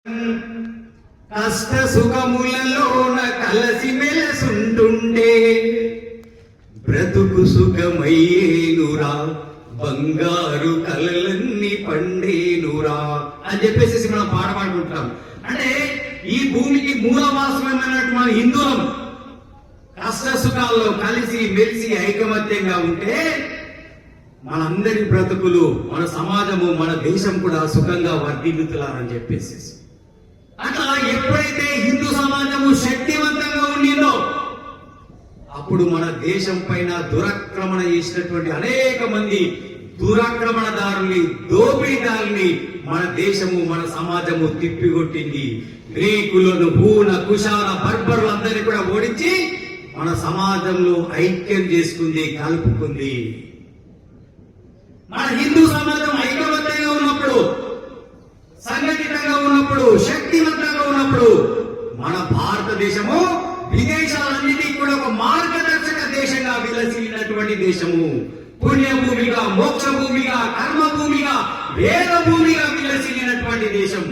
కష్ట సుఖములలోన కలసి మెలసుంటుండే బ్రతుకు సుఖమయ్యేనురా, బంగారు కలలన్నీ పండేనురా అని చెప్పేసి మనం పాట పాడుకుంటాం. అంటే ఈ భూమికి మూలవాసమైనటువంటి మన హిందువులం కష్ట సుఖాల్లో కలిసి మెలిసి ఐకమత్యంగా ఉంటే మనందరి బ్రతుకులు, మన సమాజము, మన దేశం కూడా సుఖంగా వర్ధిల్లుతారని చెప్పేసి. అట్లా ఎప్పుడైతే హిందూ సమాజము శక్తివంతంగా ఉండిందో అప్పుడు మన దేశం పైన దురాక్రమణ చేసినటువంటి అనేక మంది దురాక్రమణదారుల్ని, దోపిడీదారుల్ని మన దేశము, మన సమాజము తిప్పికొట్టింది. గ్రీకులను, హూన, కుషాల, బర్బరులందరినీ కూడా ఓడించి మన సమాజంలో ఐక్యం చేసుకుంది, కలుపుకుంది. మన హిందూ సమాజం ఐకమత్యంగా ఉన్నప్పుడు, సంఘటితంగా ఉన్నప్పుడు, శక్తివంతంగా ఉన్నప్పుడు మన భారతదేశము విదేశాలన్నిటికీ కూడా ఒక మార్గదర్శక దేశంగా విలసిల్లినటువంటి దేశము. పుణ్యభూమిగా, మోక్షభూమిగా, కర్మభూమిగా, వేదభూమిగా విలసిల్లినటువంటి దేశం.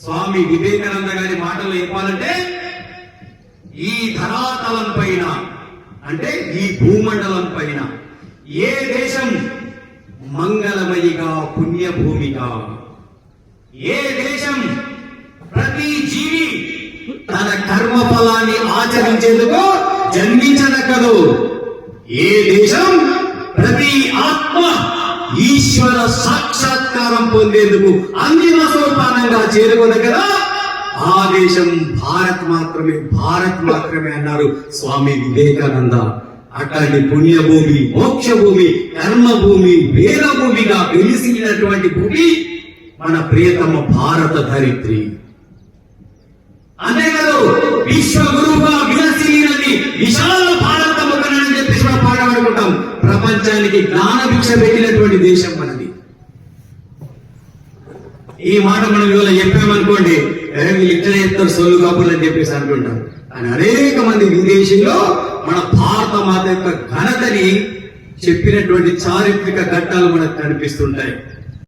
స్వామి వివేకానంద గారి మాటలు చెప్పాలంటే ఈ ధరాతలం పైన, అంటే ఈ భూమండలం పైన ఏ దేశం మంగళమయిగా, పుణ్యభూమిగా, ఏ దేశం ప్రతి జీవి తన కర్మ ఫలాన్ని ఆచరించేందుకు జన్మించదక్కదు, ఏ దేశం ప్రతి ఆత్మ ఈశ్వర సాక్షాత్కారం పొందేందుకు అంతిమ సోపానంగా చేరుకోదగ్గదా ఆ దేశం భారత్ మాత్రమే, భారత్ మాత్రమే అన్నారు స్వామి వివేకానంద. అట్లాంటి పుణ్యభూమి, మోక్షభూమి, కర్మభూమి, వేదభూమిగా వెలిసినటువంటి భూమి మన ప్రియతమ భారత ధరిత్రి. అంతేకాదు విశ్వగురువుగా విలసిల్లినది విశాల భారతముఖనని చెప్పేసి మనం పాడబడుకుంటాం. ప్రపంచానికి జ్ఞాన భిక్ష పెట్టినటువంటి దేశం మనది. ఈ మాట మనం ఇవాళ చెప్పామనుకోండి, వీళ్ళు ఇట్లా చెప్తారు సొల్లు కాపులు అని చెప్పేసి అంటుంటాం. కానీ అనేక మంది విదేశీలో మన భారత మాత యొక్క ఘనతని చెప్పినటువంటి చారిత్రక ఘట్టాలు మనకు కనిపిస్తుంటాయి.